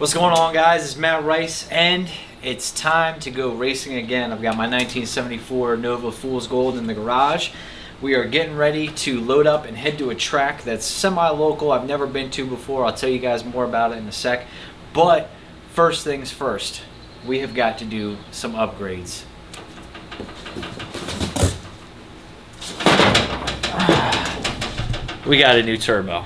What's going on, guys? It's Matt Ryce, and it's time to go racing again. I've got my 1974 Nova Fool's Gold in the garage. We are getting ready to load up and head to a track that's semi-local. I've never been to before. I'll tell you guys more about it in a sec. But first things first, we have got to do some upgrades. We got a new turbo.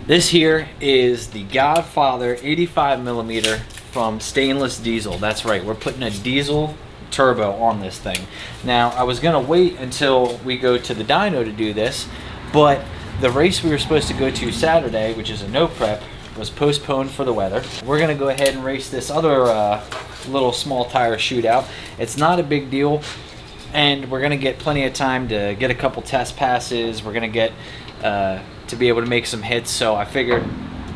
This here is the Godfather 85mm from Stainless Diesel. That's right, we're putting a diesel turbo on this thing. Now, I was gonna wait until we go to the dyno to do this, but the race we were supposed to go to Saturday, which is a no prep, was postponed for the weather. We're gonna go ahead and race this other little small tire shootout. It's not a big deal, and we're gonna get plenty of time to get a couple test passes. We're gonna get to be able to make some hits, so I figured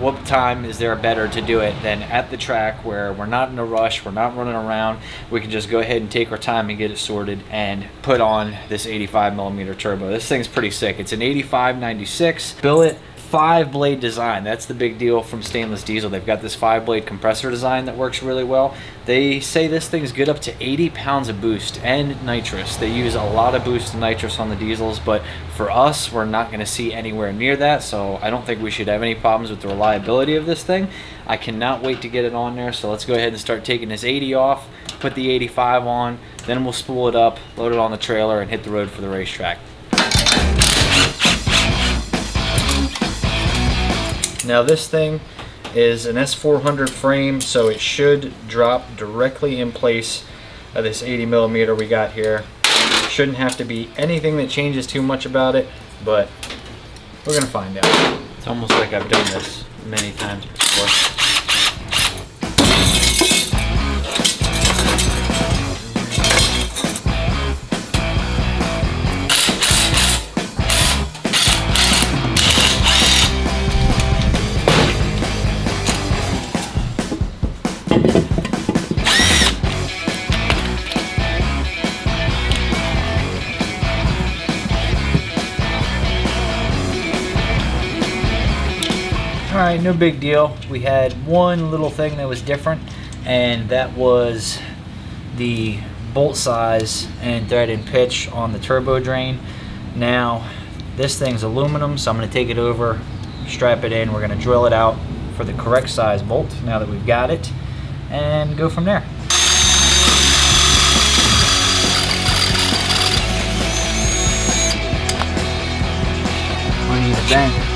what time is there better to do it than at the track where we're not in a rush, we're not running around, we can just go ahead and take our time and get it sorted and put on this 85mm turbo. This thing's pretty sick. It's an 8596 billet 5-blade design. That's the big deal from Stainless Diesel. They've got this 5-blade compressor design that works really well. They say this thing's good up to 80 pounds of boost and nitrous. They use a lot of boost and nitrous on the diesels, but for us, we're not going to see anywhere near that, so I don't think we should have any problems with the reliability of this thing. I cannot wait to get it on there, so let's go ahead and start taking this 80 off, put the 85 on, then we'll spool it up, load it on the trailer, and hit the road for the racetrack. Now this thing is an S400 frame, so it should drop directly in place of this 80mm we got here. Shouldn't have to be anything that changes too much about it, but we're gonna find out. It's almost like I've done this many times before. Alright, no big deal. We had one little thing that was different, and that was the bolt size and thread and pitch on the turbo drain. Now, this thing's aluminum, so I'm going to take it over, strap it in, we're going to drill it out for the correct size bolt now that we've got it, and go from there. I need a bang.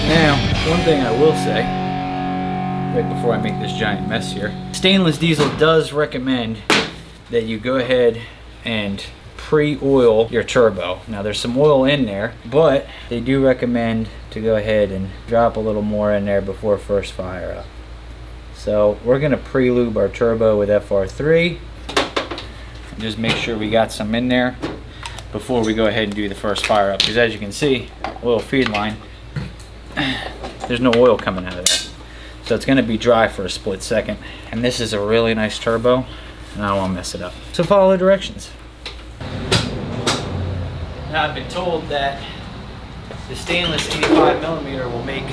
Now, one thing I will say, right before I make this giant mess here, Stainless Diesel does recommend that you go ahead and pre-oil your turbo. Now, there's some oil in there, but they do recommend to go ahead and drop a little more in there before first fire up. So we're going to pre-lube our turbo with FR3. Just make sure we got some in there before we go ahead and do the first fire up, because as you can see, oil feed line, there's no oil coming out of that, so it's going to be dry for a split second. And this is a really nice turbo, and I don't want to mess it up, so follow the directions. Now, I've been told that the stainless 85mm will make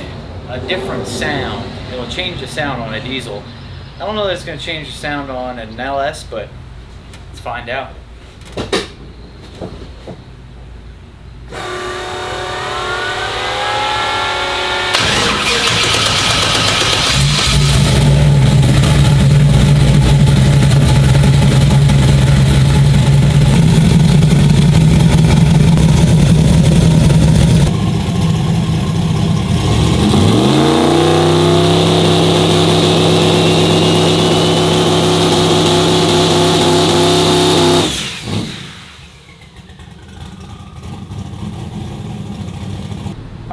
a different sound. It'll change the sound on a diesel. I don't know that it's going to change the sound on an LS, but let's find out.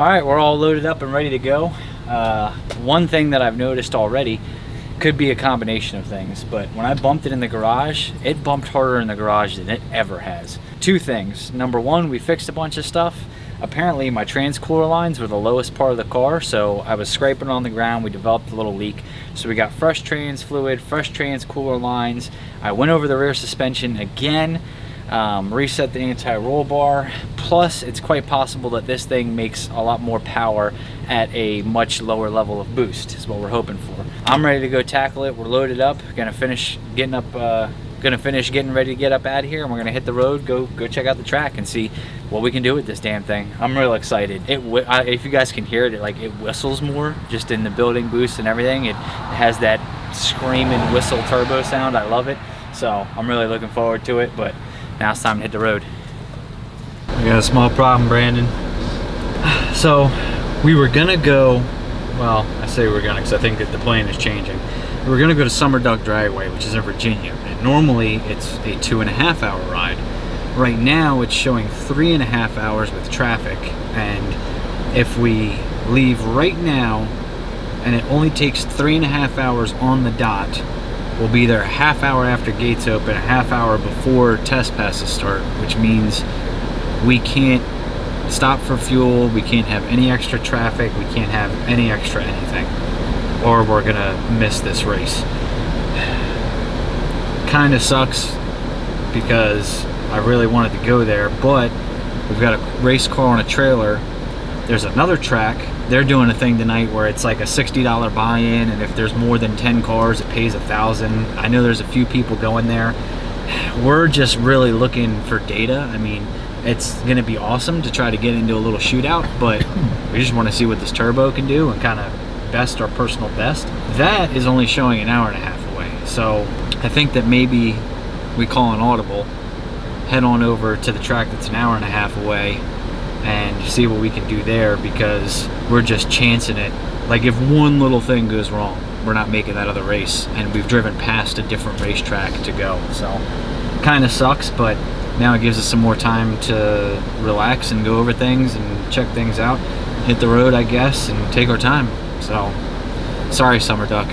right, we're all loaded up and ready to go. One thing that I've noticed already, could be a combination of things, but when I bumped it in the garage, it bumped harder in the garage than it ever has. Two things. Number one, we fixed a bunch of stuff. Apparently my transcooler lines were the lowest part of the car, so I was scraping on the ground. We developed a little leak, so we got fresh trans fluid, fresh transcooler lines. I went over the rear suspension again, reset the anti-roll bar. Plus, it's quite possible that this thing makes a lot more power at a much lower level of boost, is what we're hoping for. I'm ready to go tackle it. We're loaded up, gonna finish getting ready to get up out of here, and we're gonna hit the road, go check out the track and see what we can do with this damn thing. I'm real excited. If you guys can hear it, it whistles more just in the building boost and everything. It has that screaming whistle turbo sound. I love it. So I'm really looking forward to it, but now it's time to hit the road. We got a small problem, Brandon. So we were gonna go, well, I say we're gonna because I think that the plan is changing. We're gonna go to Summer Duck Dragway, which is in Virginia. And normally it's a 2.5 hour ride. Right now it's showing 3.5 hours with traffic. And if we leave right now and it only takes 3.5 hours on the dot, we'll be there a half hour after gates open, a half hour before test passes start, which means we can't stop for fuel, we can't have any extra traffic, we can't have any extra anything, or we're gonna miss this race. Kind of sucks because I really wanted to go there, but we've got a race car on a trailer. There's another track. They're doing a thing tonight where it's like a $60 buy-in, and if there's more than 10 cars, it pays $1,000. I know there's a few people going there. We're just really looking for data. I mean, it's gonna be awesome to try to get into a little shootout, but we just want to see what this turbo can do and kind of best our personal best. That is only showing an hour and a half away. So I think that maybe we call an audible, head on over to the track that's an hour and a half away, and see what we can do there, because we're just chancing it. Like, if one little thing goes wrong, we're not making that other race, and we've driven past a different racetrack to go. So kind of sucks, but now it gives us some more time to relax and go over things and check things out, hit the road, I guess, and take our time. So sorry, Summer Duck.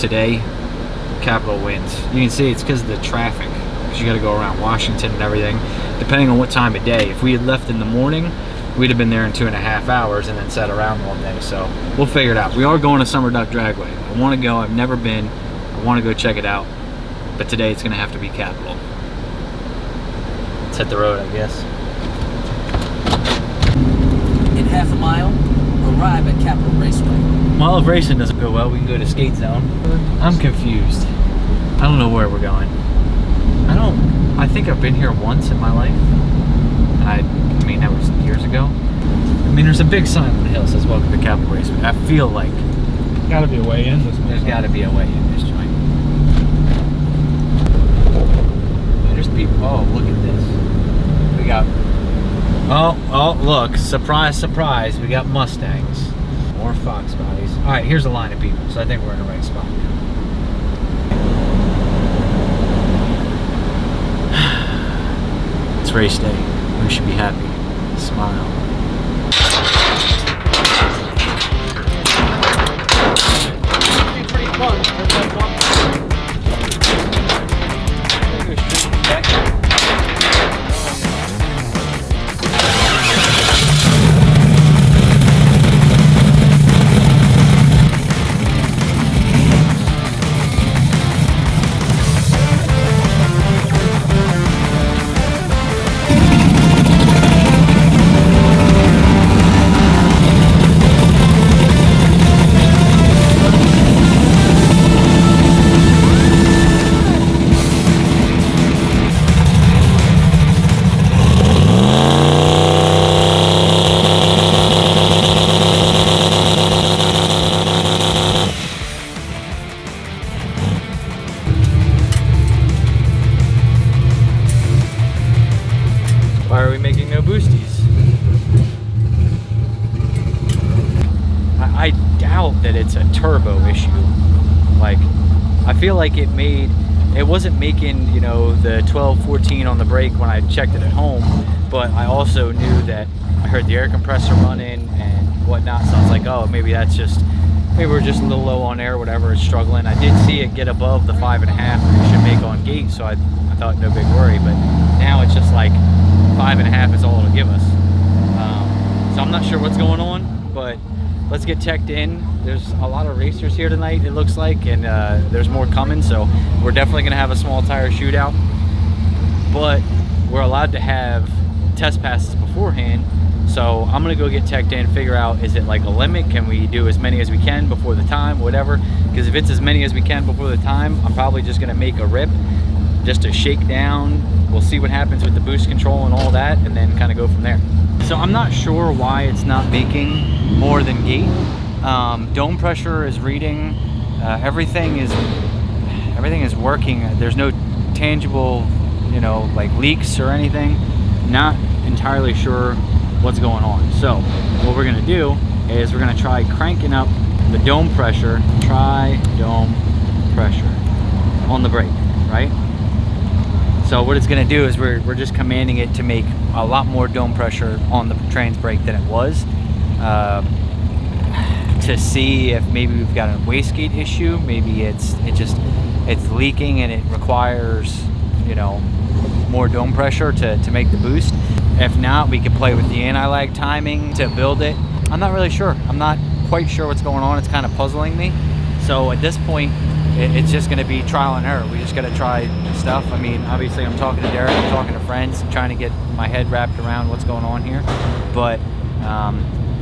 Today Capital wins. You can see it's because of the traffic, because you got to go around Washington and everything, depending on what time of day. If we had left in the morning, we'd have been there in 2.5 hours and then sat around all day. So we'll figure it out. We are going to Summer Duck Dragway. I want to go. I've never been. I want to go check it out, but today it's going to have to be Capital. Let's hit the road, I guess. In half a mile, arrive at Capital Raceway. Well, if racing doesn't go well, we can go to Skate Zone. I'm confused. I don't know where we're going. I think I've been here once in my life. I mean, that was years ago. I mean, there's a big sign on the hill that says welcome to Capital Raceway. I feel like gotta be a way in this one. There's gotta be a way in this joint. There's people. Oh, look at this. We got, oh, look, surprise, surprise, we got Mustangs. More Fox bodies. All right, here's a line of people, so I think we're in the right spot now. It's race day. We should be happy. Smile. Pretty fun. Why are we making no boosties? I doubt that it's a turbo issue. Like, I feel like it wasn't making, you know, the 12, 14 on the brake when I checked it at home, but I also knew that I heard the air compressor running and whatnot. So I was like, oh, maybe we're just a little low on air, whatever, it's struggling. I did see it get above the 5.5 that it should make on gate, so I thought no big worry, but now it's just like 5.5 is all it'll give us. So I'm not sure what's going on, but let's get checked in. There's a lot of racers here tonight, it looks like, and there's more coming, so we're definitely gonna have a small tire shootout, but we're allowed to have test passes beforehand. So I'm gonna go get checked in, figure out, is it like a limit? Can we do as many as we can before the time, whatever? Because if it's as many as we can before the time, I'm probably just gonna make a rip just to shake down. We'll see what happens with the boost control and all that, and then kind of go from there. So I'm not sure why it's not making more than gate. Dome pressure is reading, everything is working. There's no tangible, you know, like leaks or anything. Not entirely sure what's going on. So what we're gonna do is we're gonna try cranking up the dome pressure. Try dome pressure on the brake, right? So what it's gonna do is we're just commanding it to make a lot more dome pressure on the trans brake than it was, to see if maybe we've got a wastegate issue. Maybe it's leaking and it requires, you know, more dome pressure to make the boost. If not, we can play with the anti-lag timing to build it. I'm not really sure. I'm not quite sure what's going on. It's kind of puzzling me. So at this point, it's just going to be trial and error. We just got to try stuff. I mean, obviously I'm talking to Derek, I'm talking to friends, trying to get my head wrapped around what's going on here. But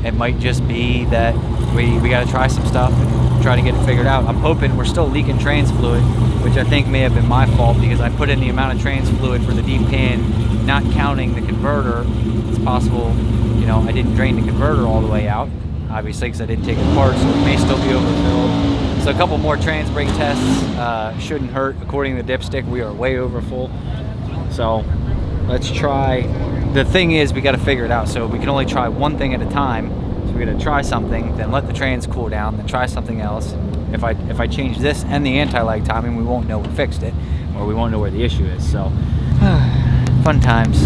it might just be that we got to try some stuff and try to get it figured out. I'm hoping we're still leaking trans fluid, which I think may have been my fault because I put in the amount of trans fluid for the deep pan, not counting the converter. It's possible, you know, I didn't drain the converter all the way out, obviously, because I didn't take it apart, so it may still be overfilled. So a couple more trans brake tests shouldn't hurt. According to the dipstick, we are way over full. So let's try. The thing is, we got to figure it out. So we can only try one thing at a time. So we're gonna try something, then let the trans cool down, then try something else. If I change this and the anti-lag timing, we won't know we fixed it, or we won't know where the issue is. So fun times.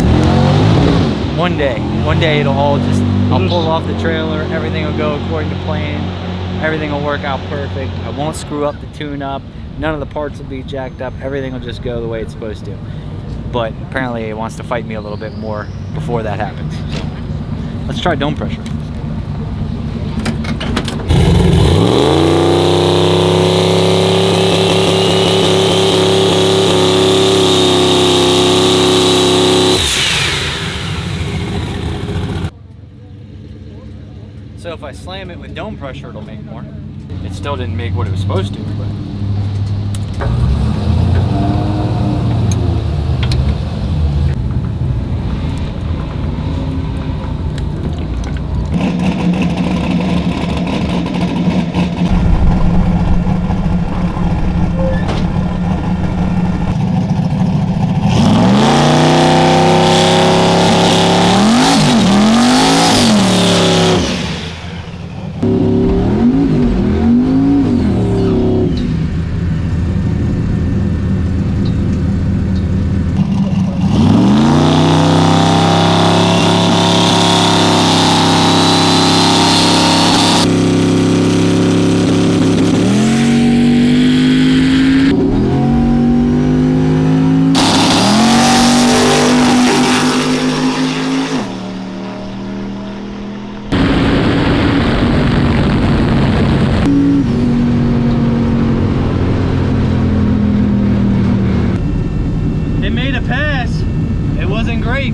One day it'll all just, I'll pull off the trailer, everything will go according to plan. Everything will work out perfect. I won't screw up the tune-up. None of the parts will be jacked up. Everything will just go the way it's supposed to. But apparently it wants to fight me a little bit more before that happens. So let's try dome pressure. So if I slam it with dome pressure, it'll make more. It still didn't make what it was supposed to, but.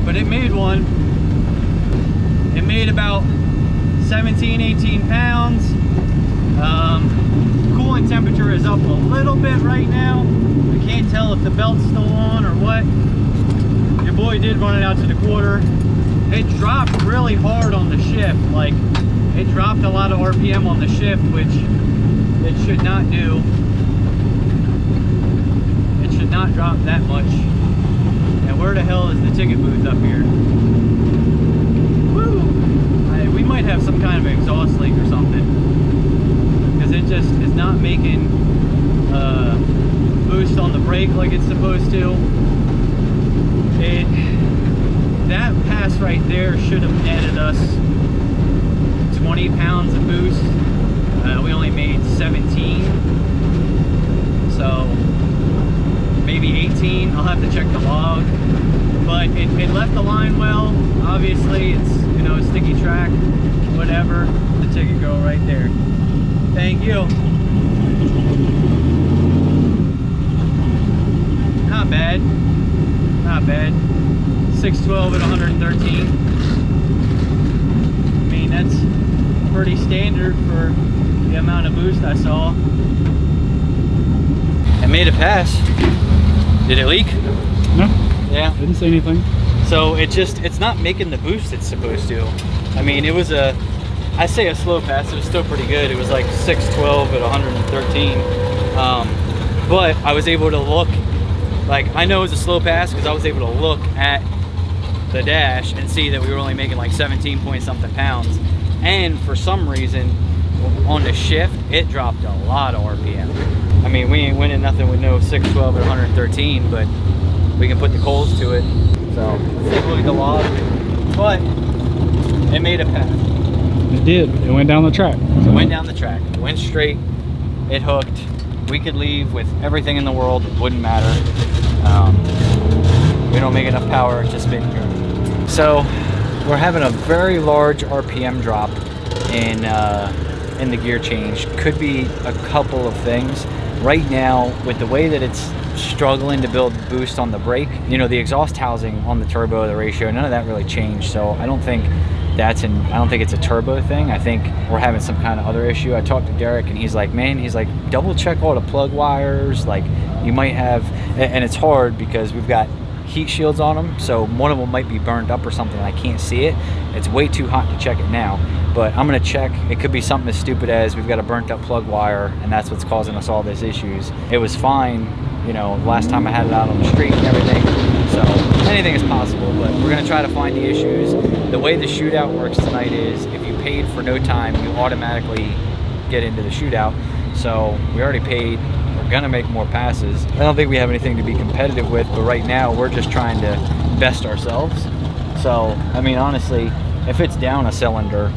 But it made one. It made about 17, 18 pounds. Coolant temperature is up a little bit right now. I can't tell if the belt's still on or what. Your boy did run it out to the quarter. It dropped really hard on the shift. Like, it dropped a lot of RPM on the shift, which it should not do. It should not drop that much. And where the hell is the ticket booth up here? Woo! We might have some kind of exhaust leak or something, because it just is not making boost on the brake like it's supposed to. That pass right there should have netted us 20 20 pounds of boost. We only made 17, so maybe 18. I'll have to check the log, but it left the line well. Obviously, it's, you know, a sticky track, whatever. The ticket go right there. Thank you. Not bad, not bad. 612 at 113. I mean, that's pretty standard for the amount of boost I saw. I made a pass. Did it leak? No. Yeah. Didn't say anything. So it's not making the boost it's supposed to. I mean, it was I say a slow pass, it was still pretty good. It was like 612 at 113. But I was able to look, like, I know it was a slow pass because I was able to look at the dash and see that we were only making like 17 point something pounds. And for some reason, on the shift, it dropped a lot of RPM. I mean, we ain't winning nothing with no 612 at 113, but we can put the coals to it. So let's take a look at the log. But it made a pass. It did. It went down the track. So. It went down the track. It went straight. It hooked. We could leave with everything in the world. It wouldn't matter. We don't make enough power to spin here. So we're having a very large RPM drop in the gear change. Could be a couple of things. Right now, with the way that it's struggling to build boost on the brake, you know, the exhaust housing on the turbo, the ratio, none of that really changed. So I don't think I don't think it's a turbo thing. I think we're having some kind of other issue. I talked to Derek and he's like, man, he's like, double check all the plug wires. Like, you might have, and it's hard because we've got heat shields on them, so one of them might be burned up or something and I can't see it. It's way too hot to check it now, but I'm gonna check. It could be something as stupid as we've got a burnt up plug wire and that's what's causing us all these issues. It was fine, you know, last time I had it out on the street and everything, so anything is possible, but we're gonna try to find the issues. The way the shootout works tonight is if you paid for no time, you automatically get into the shootout. So we already paid. We're gonna make more passes. I don't think we have anything to be competitive with, but right now we're just trying to best ourselves. So, I mean, honestly, if it's down a cylinder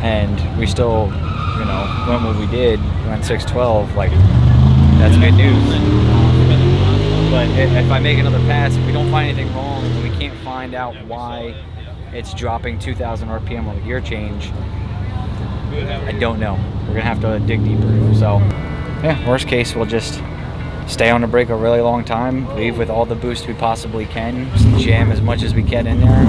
and we still, you know, went what we did, went 612, like, that's good news. But if I make another pass, if we don't find anything wrong, and we can't find out why it's dropping 2,000 RPM on the gear change, I don't know. We're gonna have to dig deeper. So, yeah, worst case, we'll just stay on the brake a really long time, leave with all the boost we possibly can, just jam as much as we can in there.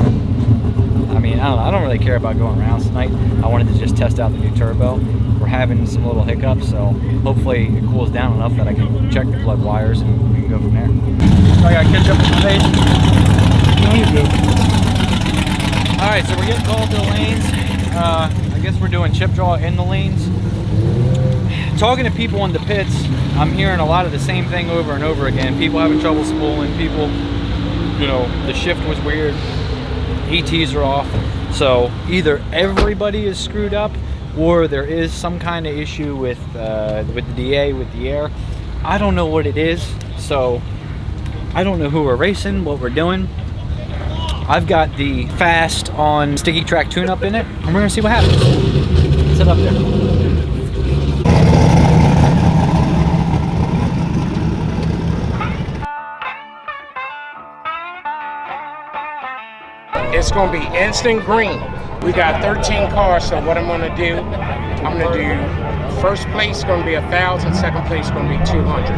I mean, I don't really care about going rounds tonight. I wanted to just test out the new turbo. We're having some little hiccups, so hopefully it cools down enough that I can check the plug wires and we can go from there. So I gotta catch up with my pace. No, you're good. All right, so we're getting called to the lanes. I guess we're doing chip draw in the lanes. Talking to people in the pits, I'm hearing a lot of the same thing over and over again. People having trouble spooling, people, you know, the shift was weird, ETs are off. So either everybody is screwed up or there is some kind of issue with the DA, with the air. I don't know what it is, so I don't know who we're racing, what we're doing. I've got the fast on sticky track tune-up in it, and we're gonna see what happens. Sit up there. It's gonna be instant green. We got 13 cars, so what I'm gonna do, first place gonna be 1,000, second place gonna be 200.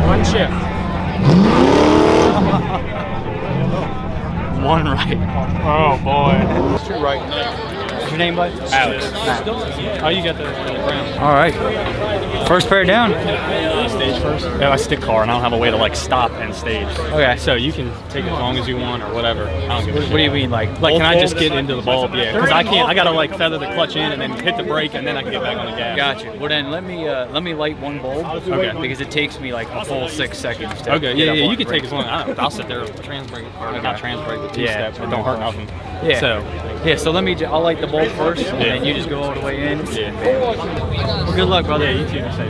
One chip. One right. Oh boy. Two right. What's your name, bud? Alex. Matt. Oh, you got the ground. All right. First pair down. Stage first? Yeah, I stick car and I don't have a way to like stop and stage. Okay. So you can take it as long as you want or whatever. I don't give a shit. What do you mean, like Can I just get into the bulb? Yeah, because I can't. I gotta like feather the clutch in and then hit the brake and then I can get back on the gas. Gotcha. Well then, let me light one bulb. Okay. Because it takes me like a full 6 seconds. To Okay. get Yeah. up Yeah. on You the can take brake. as long. I'll sit there with trans brake or not trans brake with two steps. It don't hurt nothing. Yeah. So. Yeah. So I'll light the bulb first, and Yeah. then you just go all the way in. Yeah. Well, good luck, brother. Yeah. You too. Say.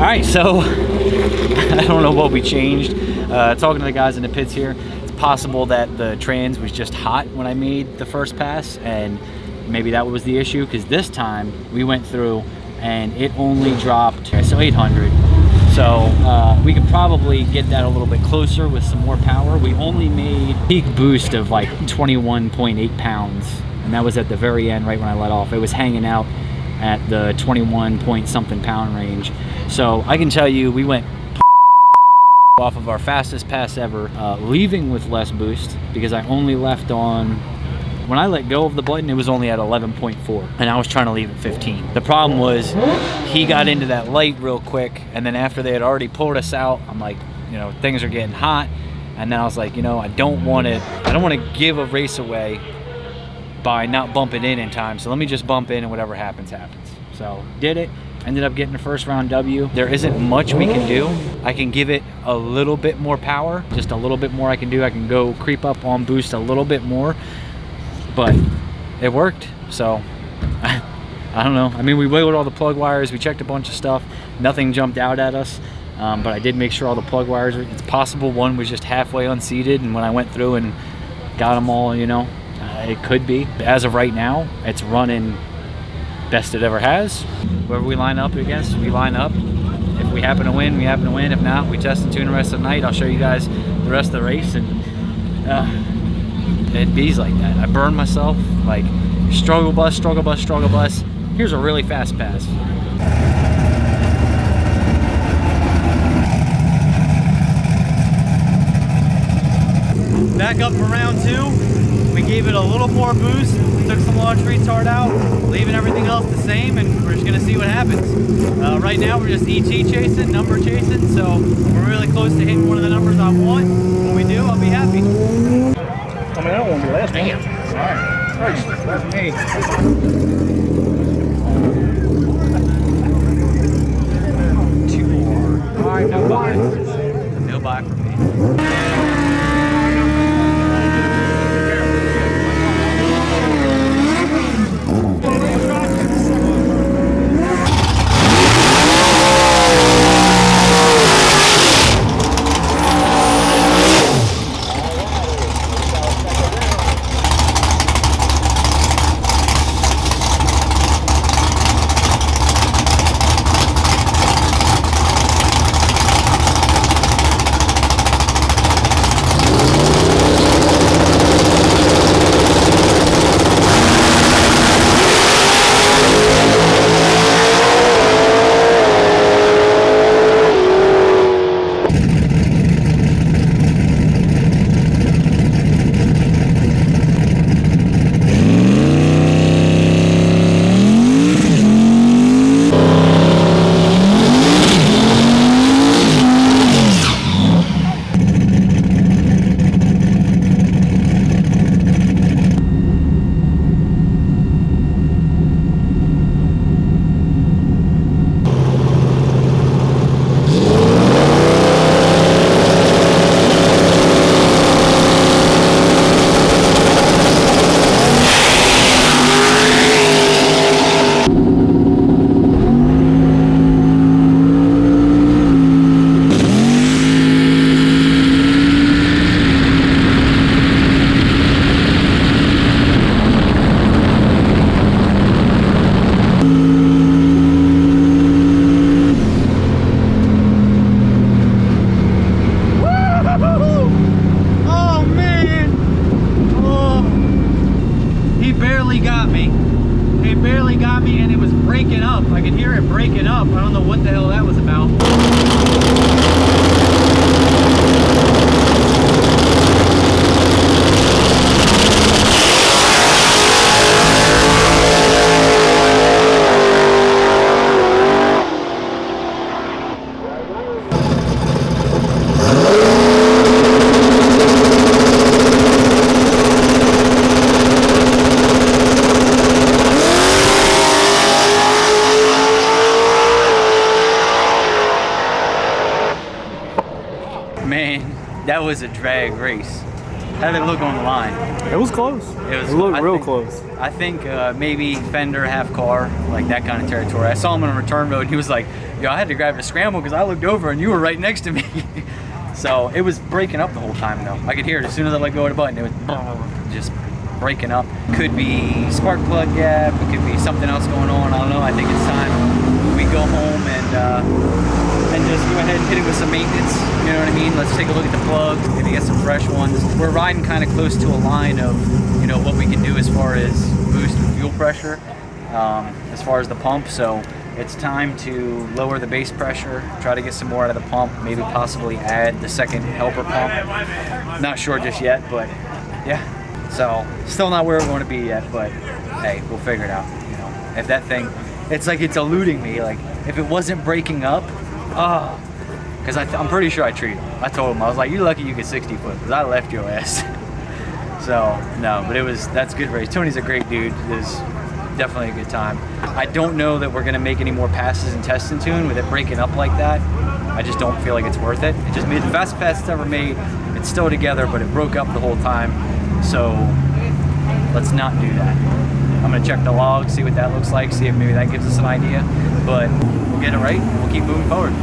Alright, so I don't know what we changed. Talking to the guys in the pits here, it's possible that the trans was just hot when I made the first pass, and maybe that was the issue, because this time we went through and it only dropped, so 800. So we could probably get that a little bit closer with some more power. We only made peak boost of like 21.8 pounds, and that was at the very end, right when I let off. It was hanging out at the 21 point something pound range. So I can tell you we went off of our fastest pass ever, leaving with less boost, because I only left on, when I let go of the button, it was only at 11.4, and I was trying to leave at 15. The problem was he got into that light real quick, and then after they had already pulled us out, I'm like, you know, things are getting hot, and then I was like, you know, I don't want to give a race away by not bumping in time, so let me just bump in and whatever happens happens. So did it, ended up getting the first round W. There isn't much we can do. I can give it a little bit more power, just a little bit more I can do. I can go creep up on boost a little bit more, but it worked. So I don't know. I mean, we wiggled all the plug wires, we checked a bunch of stuff, nothing jumped out at us, but I did make sure all the plug wires, it's possible one was just halfway unseated, and when I went through and got them all, you know, it could be. As of right now, it's running best it ever has. Whoever we line up against, we line up. If we happen to win, we happen to win. If not, we test and tune the rest of the night. I'll show you guys the rest of the race, and it bees like that. I burn myself, like struggle bus, struggle bus, struggle bus. Here's a really fast pass. Back up for round two. We gave it a little more boost, took some launch retard out, leaving everything else the same, and we're just gonna see what happens. Right now we're just ET chasing, number chasing, so we're really close to hitting one of the numbers I want. When we do, I'll be happy. I mean, I don't want to be last. Damn. Alright. That's me. Two more. Alright, no buy. No buy for me. barely got me. It barely got me, and it was breaking up. I could hear it breaking up. I don't know what the hell that was about. Man, that was a drag race. How did it look on the line? It was close. It looked real close. I think maybe fender, half car, like that kind of territory. I saw him on a return road. He was like, yo, I had to grab the scramble because I looked over and you were right next to me. So it was breaking up the whole time though. I could hear it as soon as I let go of the button. It was just breaking up. Could be spark plug gap. It could be something else going on. I don't know. I think it's time we go home and just go ahead and hit it with some maintenance. You know what I mean? Let's take a look at the plugs, maybe get some fresh ones. We're riding kind of close to a line of, you know, what we can do as far as boost fuel pressure, as far as the pump. So it's time to lower the base pressure, try to get some more out of the pump, maybe possibly add the second helper pump. Not sure just yet, but yeah. So still not where we're going to be yet, but hey, we'll figure it out. You know, if that thing, it's like it's eluding me. Like if it wasn't breaking up, because I'm pretty sure I treated him. I told him, I was like, you're lucky you get 60 foot because I left your ass. So no, but that's a good race. Tony's a great dude. It was definitely a good time. I don't know that we're gonna make any more passes in test and tune with it breaking up like that. I just don't feel like it's worth it. It just made the best pass it's ever made. It's still together, but it broke up the whole time. So let's not do that. I'm gonna check the log, see what that looks like, see if maybe that gives us an idea. But we'll get it right, and we'll keep moving forward.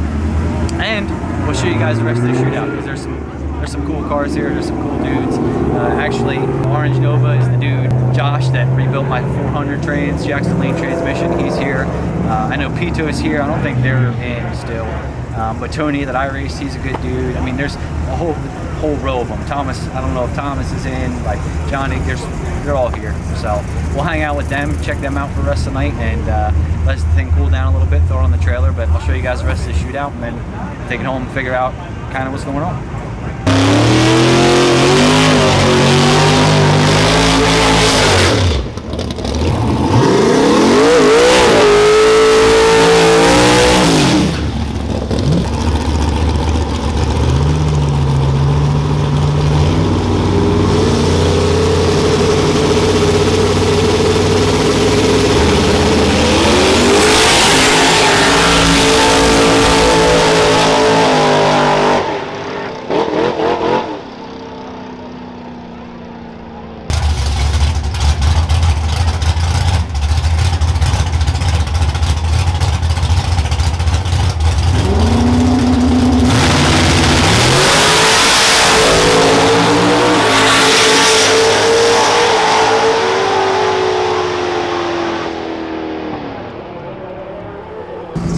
And we'll show you guys the rest of the shootout, because there's some cool cars here, there's some cool dudes. Actually, Orange Nova is the dude, Josh, that rebuilt my 400 trans, Jackson Lane transmission. He's here. I know Pito is here. I don't think they're in still. But Tony that I raced, he's a good dude. I mean, there's a whole row of them. Thomas, I don't know if Thomas is in, like Johnny, they're all here. So we'll hang out with them, check them out for the rest of the night, and let the thing cool down a little bit, throw it on the trailer. But I'll show you guys the rest of the shootout and then take it home and figure out kind of what's going on.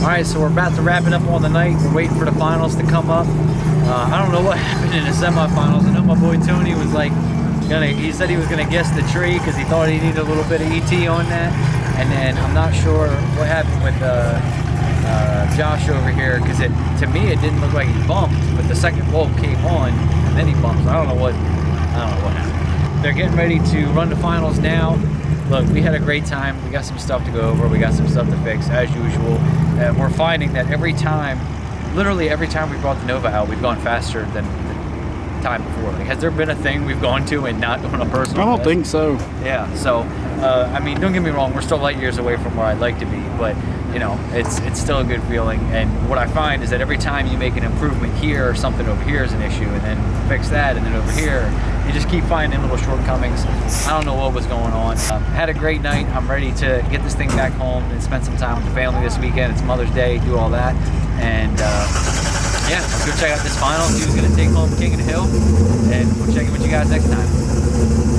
Alright, so we're about to wrap it up on the night. We're waiting for the finals to come up. I don't know what happened in the semifinals. I know my boy Tony was like, he said he was going to guess the tree because he thought he needed a little bit of ET on that. And then I'm not sure what happened with Josh over here, because to me it didn't look like he bumped, but the second bulb came on and then he bumped. So I don't know what happened. They're getting ready to run the finals now. Look, we had a great time. We got some stuff to go over. We got some stuff to fix as usual. And we're finding that every time, literally every time we brought the Nova out, we've gone faster than the time before. Like, has there been a thing we've gone to and not on a personal I don't best? think so. Yeah, so, I mean, don't get me wrong, we're still light years away from where I'd like to be, but, you know, it's still a good feeling. And what I find is that every time you make an improvement here, something over here is an issue, and then fix that, and then over here, you just keep finding little shortcomings. I don't know what was going on. Had a great night. I'm ready to get this thing back home and spend some time with the family this weekend. It's Mother's Day, do all that. And yeah, let's go check out this final, see who's gonna take home King of the Hill, and we'll check in with you guys next time.